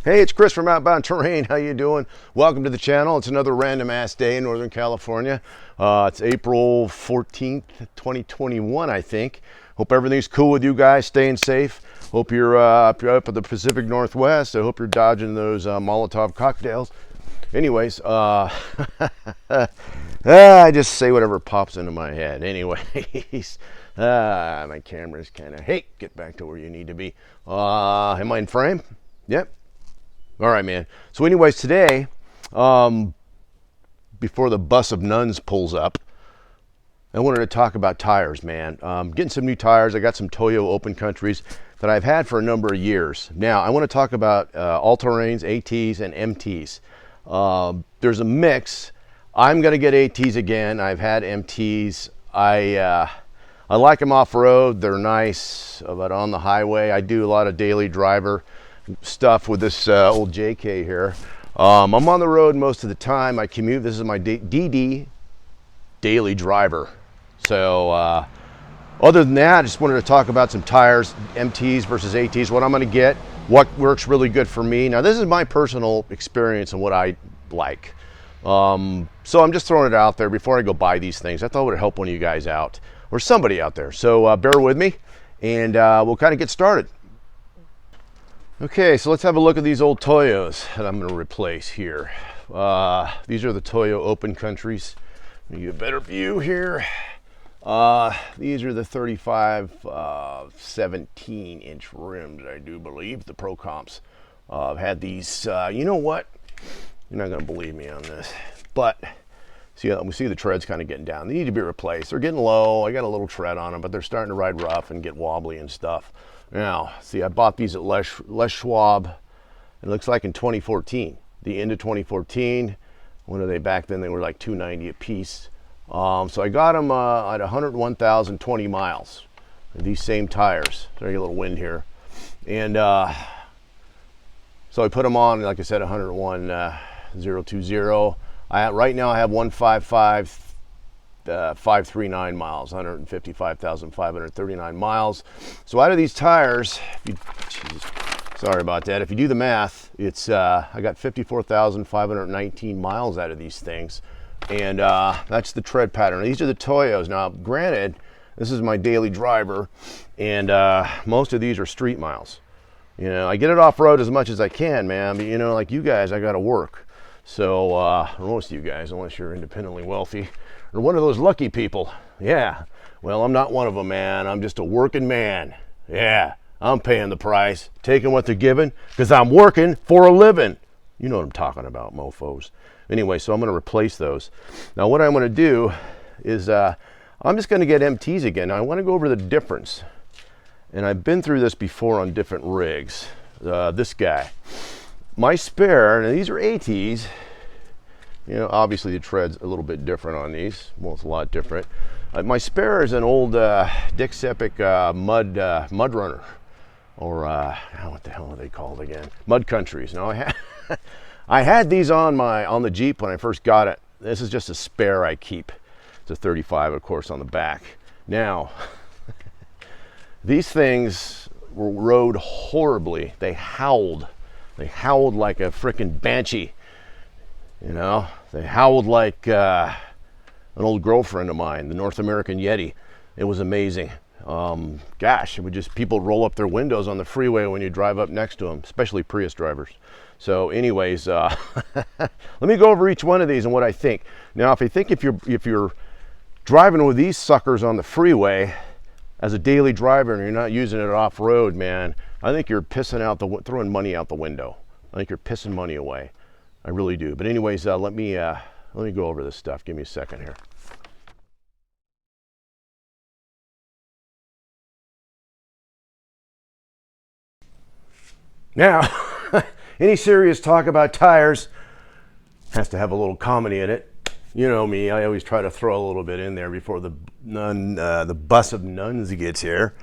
Hey, it's Chris from Outbound Terrain. How you doing? Welcome to the channel. It's another random ass day in Northern California. It's April 14th, 2021, I think. Hope everything's cool with you guys, staying safe. Hope you're up at the Pacific Northwest. I hope you're dodging those Molotov cocktails. Anyways, I just say whatever pops into my head. Anyways, my camera's kind of, hey, get back to where you need to be. Am I in frame? Yep. All right, man. So anyways, today, before the bus of nuns pulls up, I wanted to talk about tires, man. Getting some new tires. I got some Toyo Open Countries that I've had for a number of years. Now, I want to talk about all-terrains, ATs, and MTs. There's a mix. I'm going to get ATs again. I've had MTs. I like them off-road. They're nice, but on the highway, I do a lot of daily driver stuff with this old JK here. I'm on the road most of the time. I commute. This is my DD daily driver. So other than that, I just wanted to talk about some tires, MTs versus ATs, what I'm going to get, what works really good for me. Now, this is my personal experience and what I like. So I'm just throwing it out there before I go buy these things. I thought it would help one of you guys out or somebody out there. So bear with me and we'll kind of get started. Okay, so let's have a look at these old Toyos that I'm going to replace here. These are the Toyo Open Countries. Let me get a better view here. These are the 35 17-inch rims, I do believe, the Pro Comps. I've had these, you know what? You're not going to believe me on this, but we see the treads kind of getting down. They need to be replaced. They're getting low. I got a little tread on them, but they're starting to ride rough and get wobbly and stuff. Now, see, I bought these at Les Schwab. It looks like in 2014, the end of 2014. What are they back then? They were like $290 a piece. So I got them at 101,020 miles. These same tires. Sorry, a little wind here. And so I put them on, like I said, 101,020. Right now I have 155,539 miles, 155,539 miles. So out of these tires, sorry about that. If you do the math, it's I got 54,519 miles out of these things, and that's the tread pattern. These are the Toyos. Now, granted, this is my daily driver, and most of these are street miles. You know, I get it off road as much as I can, man. But you know, like you guys, I got to work. So most of you guys, unless you're independently wealthy, or one of those lucky people. Yeah, well, I'm not one of them, man. I'm just a working man. Yeah, I'm paying the price, taking what they're giving, because I'm working for a living. You know what I'm talking about, mofos. Anyway, so I'm going to replace those. Now, what I'm going to do is I'm just going to get MTs again. Now, I want to go over the difference. And I've been through this before on different rigs. This guy. My spare, and these are ATs. You know, obviously the tread's a little bit different on these. Well, it's a lot different. My spare is an old Dick Seppic mud runner, or what the hell are they called again? Mud Countries. Now I had these on the Jeep when I first got it. This is just a spare I keep. It's a 35, of course, on the back. Now, these things rode horribly. They howled. They howled like a frickin' banshee. You know, they howled like an old girlfriend of mine, the North American Yeti. It was amazing. Gosh, it would just, people roll up their windows on the freeway when you drive up next to them, especially Prius drivers. So anyways, let me go over each one of these and what I think. Now, if you're driving with these suckers on the freeway as a daily driver and you're not using it off-road, man, I think you're throwing money out the window. I think you're pissing money away. I really do. But anyways, let me go over this stuff. Give me a second here. Now, any serious talk about tires has to have a little comedy in it. You know me, I always try to throw a little bit in there before the bus of nuns gets here.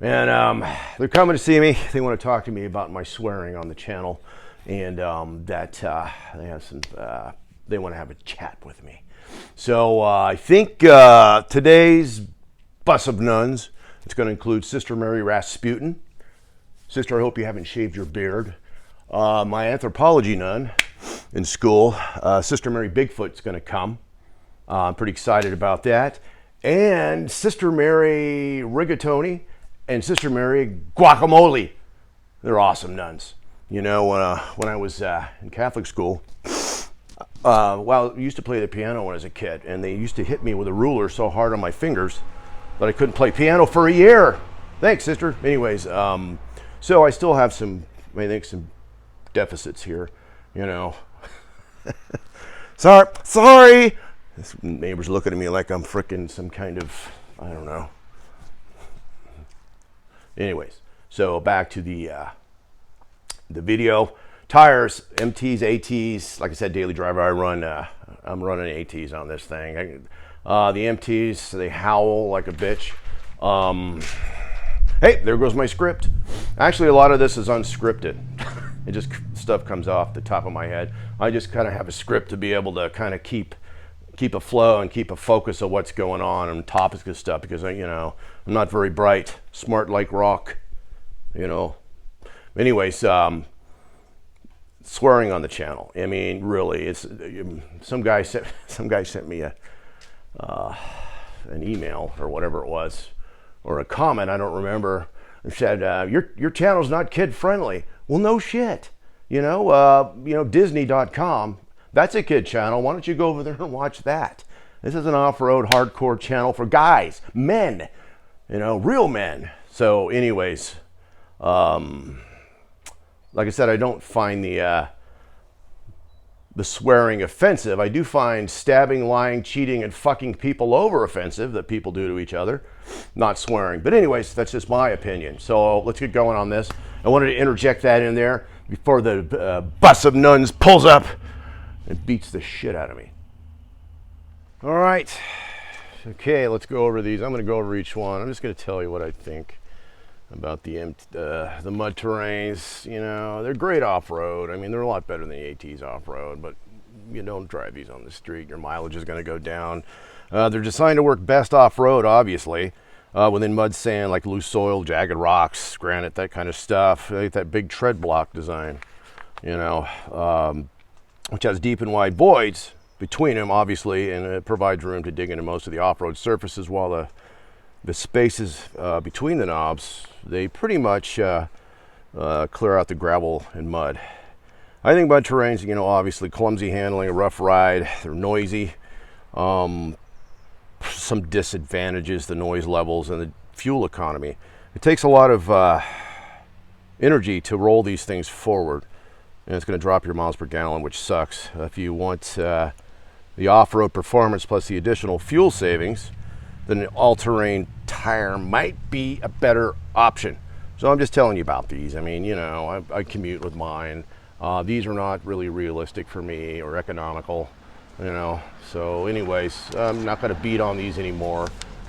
And they're coming to see me. They want to talk to me about my swearing on the channel. And they want to have a chat with me. So I think today's bus of nuns, it's going to include Sister Mary Rasputin. Sister, I hope you haven't shaved your beard. My anthropology nun in school, Sister Mary Bigfoot's going to come. I'm pretty excited about that. And Sister Mary Rigatoni and Sister Mary Guacamole. They're awesome nuns. You know, when I was in Catholic school, well, I used to play the piano when I was a kid, and they used to hit me with a ruler so hard on my fingers that I couldn't play piano for a year. Thanks, sister. Anyways, so I still have some deficits here, you know. Sorry. This neighbor's looking at me like I'm frickin' some kind of, I don't know. Anyways, so back to the video. Tires, MTs, ATs. Like I said, daily driver. I'm running ATs on this thing. The MTs, they howl like a bitch. Hey, there goes my script. Actually, a lot of this is unscripted. It just stuff comes off the top of my head. I just kind of have a script to be able to kind of keep a flow and keep a focus of what's going on and topics and stuff, because I'm not very bright, smart like rock, you know. Anyways, swearing on the channel. I mean, really, it's some guy sent me an email or whatever it was, or a comment, I don't remember, and said your channel's not kid friendly. Well, no shit. Disney.com. That's a kid channel. Why don't you go over there and watch that? This is an off-road hardcore channel for guys, men, real men. So anyways, like I said, I don't find the swearing offensive. I do find stabbing, lying, cheating, and fucking people over offensive that people do to each other, not swearing. But anyways, that's just my opinion. So let's get going on this. I wanted to interject that in there before the bus of nuns pulls up and beats the shit out of me. All right. Okay, let's go over these. I'm going to go over each one. I'm just going to tell you what I think about the mud terrains. They're great off-road. I mean, they're a lot better than the ATs off-road, but you don't drive these on the street. Your mileage is going to go down. They're designed to work best off-road, obviously, within mud, sand, like loose soil, jagged rocks, granite, that kind of stuff. They get that big tread block design, which has deep and wide voids between them, obviously, and it provides room to dig into most of the off-road surfaces, while the spaces between the knobs, they pretty much clear out the gravel and mud. I think mud terrains, obviously clumsy handling, a rough ride, they're noisy. Some disadvantages, the noise levels and the fuel economy. It takes a lot of energy to roll these things forward, and it's going to drop your miles per gallon, which sucks. If you want the off-road performance plus the additional fuel savings, then an all-terrain tire might be a better option. So I'm just telling you about these. I mean, I commute with mine. These are not really realistic for me or economical, So anyways, I'm not going to beat on these anymore,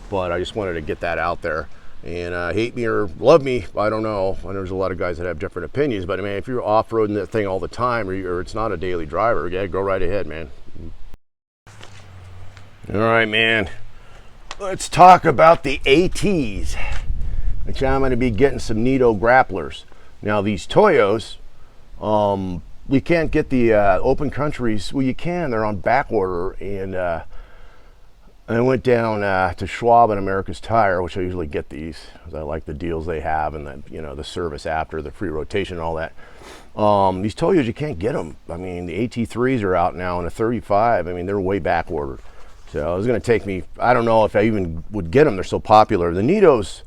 but I just wanted to get that out there. And hate me or love me, I don't know. And there's a lot of guys that have different opinions, but I mean, if you're off-roading that thing all the time, or it's not a daily driver, yeah, go right ahead, man. All right, man. Let's talk about the ATs, which I'm going to be getting some neato grapplers. Now, these Toyos, we can't get the open countries. Well, you can. They're on back order. And I went down to Schwab and America's Tire, which I usually get these because I like the deals they have and the service after, the free rotation and all that. These Toyos, you can't get them. I mean, the AT3s are out now in a 35. I mean, they're way back ordered. So it was going to take me, I don't know if I even would get them. They're so popular. The Nitos,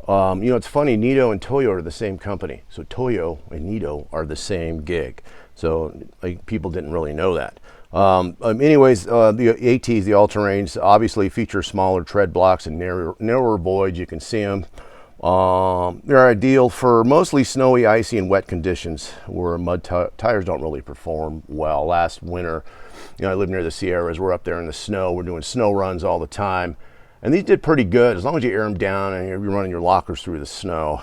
it's funny, Nito and Toyo are the same company. So Toyo and Nito are the same gig. So people didn't really know that. Anyways, the ATs, the all-terrains, obviously feature smaller tread blocks and narrower voids. You can see them. They're ideal for mostly snowy, icy, and wet conditions where mud tires don't really perform well. Last winter, I live near the Sierras. We're up there in the snow. We're doing snow runs all the time. And these did pretty good as long as you air them down and you're running your lockers through the snow.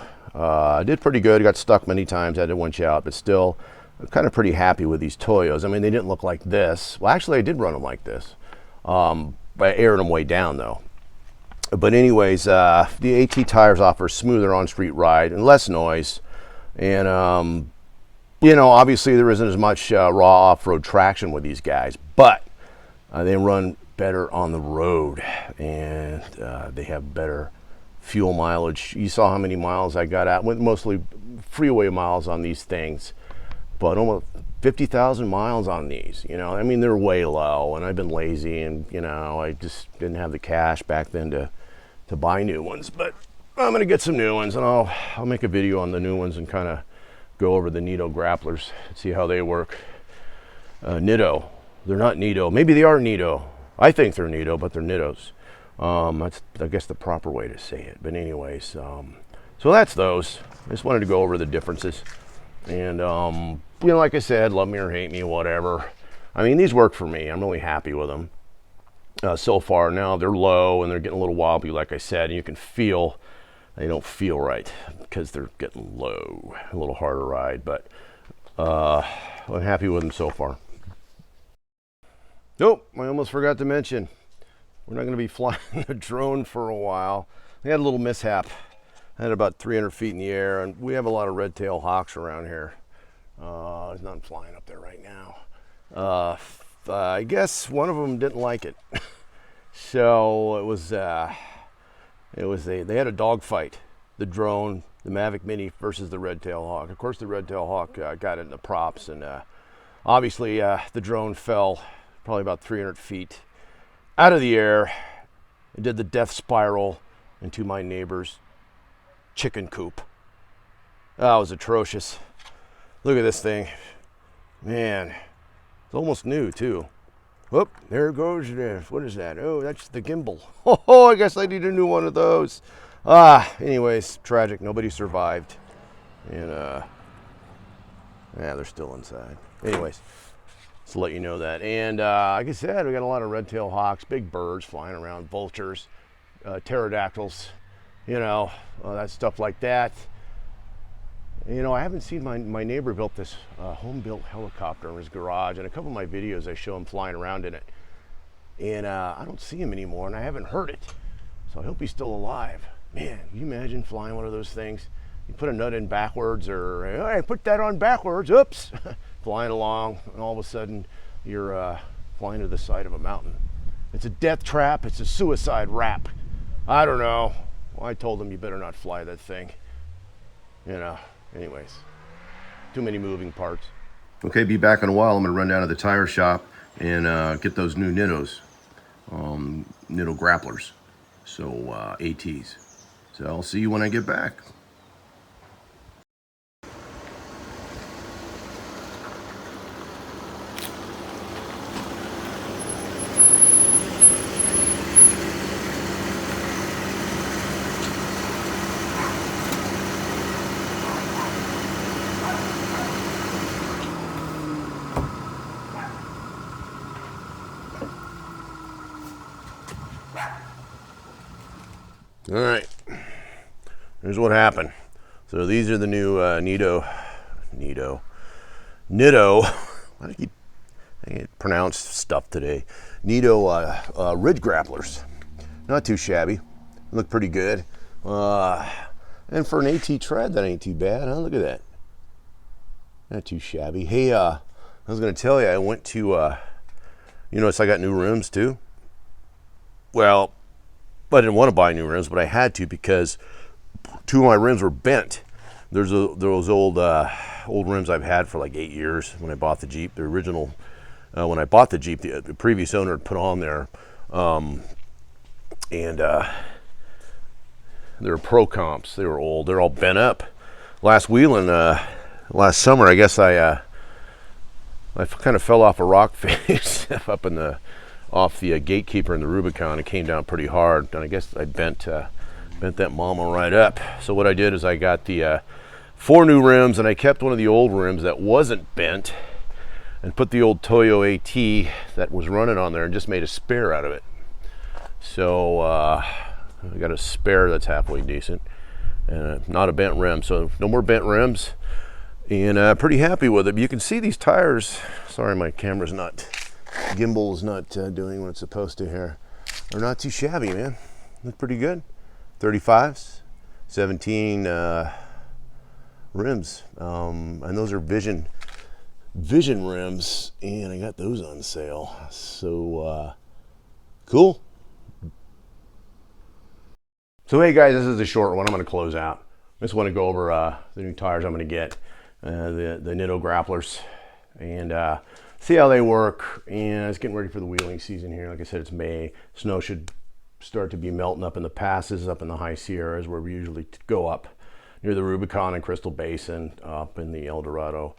Did pretty good. Got stuck many times, had to winch out, but still I'm kind of pretty happy with these Toyos. I mean, they didn't look like this. Well, actually, I did run them like this. I aired them way down, though. But anyways, the AT tires offer a smoother on-street ride and less noise. And You know, obviously there isn't as much raw off-road traction with these guys, but they run better on the road, and they have better fuel mileage. You saw how many miles I got out with, mostly freeway miles on these things, but almost 50,000 miles on these. You know, I mean, they're way low, and I've been lazy, and you know, I just didn't have the cash back then to buy new ones. But I'm gonna get some new ones, and I'll make a video on the new ones and kind of go over the Nitto grapplers, see how they work. Nitto, they're not Nitto. Maybe they are Nitto. I think they're Nitto, but they're Nittos. That's, I guess, the proper way to say it. But anyways, so that's those. I just wanted to go over the differences. And, you know, like I said, love me or hate me, whatever. I mean, these work for me. I'm really happy with them. So far now, they're low and they're getting a little wobbly, like I said. And you can feel they don't feel right because they're getting low. A little harder ride, but I'm happy with them so far. Nope, I almost forgot to mention, we're not going to be flying the drone for a while. We had a little mishap. I had about 300 feet in the air, and we have a lot of red-tailed hawks around here. There's none flying up there right now. I guess one of them didn't like it. So they had a dogfight. The drone, the Mavic Mini versus the red-tailed hawk. Of course, the red-tailed hawk got it in the props, and obviously the drone fell probably about 300 feet out of the air. It did the death spiral into my neighbor's chicken coop. That was atrocious. Look at this thing. Man, it's almost new too. Whoop, there goes this. What is that? Oh, that's the gimbal. Oh, I guess I need a new one of those. Anyways, tragic. Nobody survived. And, yeah, they're still inside. Anyways, to let you know that. And like I said, we got a lot of red-tailed hawks, big birds flying around, vultures, pterodactyls, you know, that stuff like that. You know, I haven't seen my neighbor built this home-built helicopter in his garage, and a couple of my videos I show him flying around in it. And I don't see him anymore, and I haven't heard it. So I hope he's still alive. Man, can you imagine flying one of those things? You put a nut in backwards, or hey, I put that on backwards, oops. Flying along, and all of a sudden you're flying to the side of a mountain. It's a death trap, it's a suicide rap. I don't know. Well, I told him you better not fly that thing. You know, anyways, too many moving parts. Okay, be back in a while. I'm gonna run down to the tire shop and get those new Nittos, Nitto grapplers, so ATs. So I'll see you when I get back. All right, here's what happened. So these are the new Nitto. I can't pronounce stuff today. Nitto Rig grapplers. Not too shabby. Look pretty good. And for an AT tread, that ain't too bad, huh? Look at that. Not too shabby. Hey, I was gonna tell you, I went to, you notice I got new rims too? Well, I didn't want to buy new rims, but I had to because two of my rims were bent. There's those old rims I've had for like 8 years when I bought the Jeep. The original, when I bought the Jeep, the previous owner had put on there, and they were pro comps. They were old. They're all bent up. Last wheeling, last summer, I guess I kind of fell off a rock face up in the off the gatekeeper in the Rubicon. It came down pretty hard, and I guess I bent that mama right up. So what I did is I got the 4 new rims, and I kept one of the old rims that wasn't bent and put the old Toyo AT that was running on there and just made a spare out of it. So I got a spare that's halfway decent, and not a bent rim. So no more bent rims, and pretty happy with it. But you can see these tires. Sorry, my camera's not. Gimbal is not doing what it's supposed to here. They're not too shabby, man. Look pretty good. 35s, 17 rims, and those are Vision rims, and I got those on sale. So cool. So hey guys, this is a short one. I'm going to close out. I just want to go over the new tires I'm going to get, the Nitto grapplers, and see how they work. And it's getting ready for the wheeling season here. Like I said, it's May. Snow should start to be melting up in the passes, up in the high Sierras, where we usually go up near the Rubicon and Crystal Basin, up in the El Dorado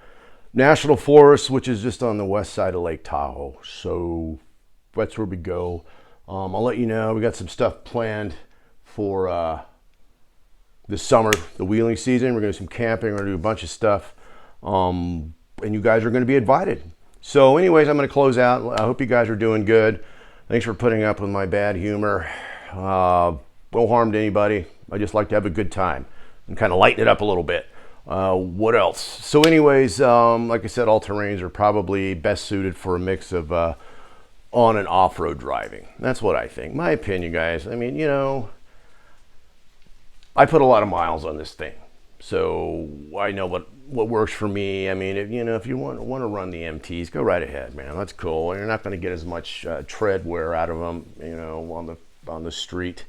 National Forest, which is just on the west side of Lake Tahoe. So that's where we go. I'll let you know. We got some stuff planned for this summer, the wheeling season. We're going to do some camping. We're going to do a bunch of stuff. And you guys are going to be invited. So anyways, I'm going to close out. I hope you guys are doing good. Thanks for putting up with my bad humor. No harm to anybody. I just like to have a good time and kind of lighten it up a little bit. What else? So anyways, like I said, all terrains are probably best suited for a mix of on and off-road driving. That's what I think. My opinion, guys. I mean, you know, I put a lot of miles on this thing, so I know what works for me. I mean, if you want to run the MTs, go right ahead, man. That's cool. You're not going to get as much tread wear out of them, you know, on the street,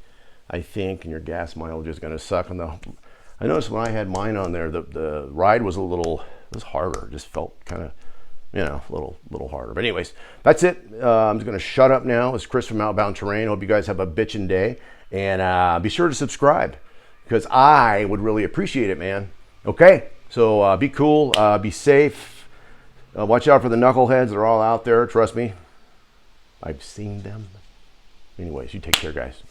I think, and your gas mileage is going to suck. I noticed when I had mine on there, the ride was was harder. It just felt kind of, you know, a little harder. But anyways, that's it. I'm just going to shut up now. It's Chris from Outbound Terrain. Hope you guys have a bitchin' day, and be sure to subscribe, because I would really appreciate it, man. Okay, so be cool, be safe, watch out for the knuckleheads. They're all out there, trust me. I've seen them. Anyways, you take care, guys.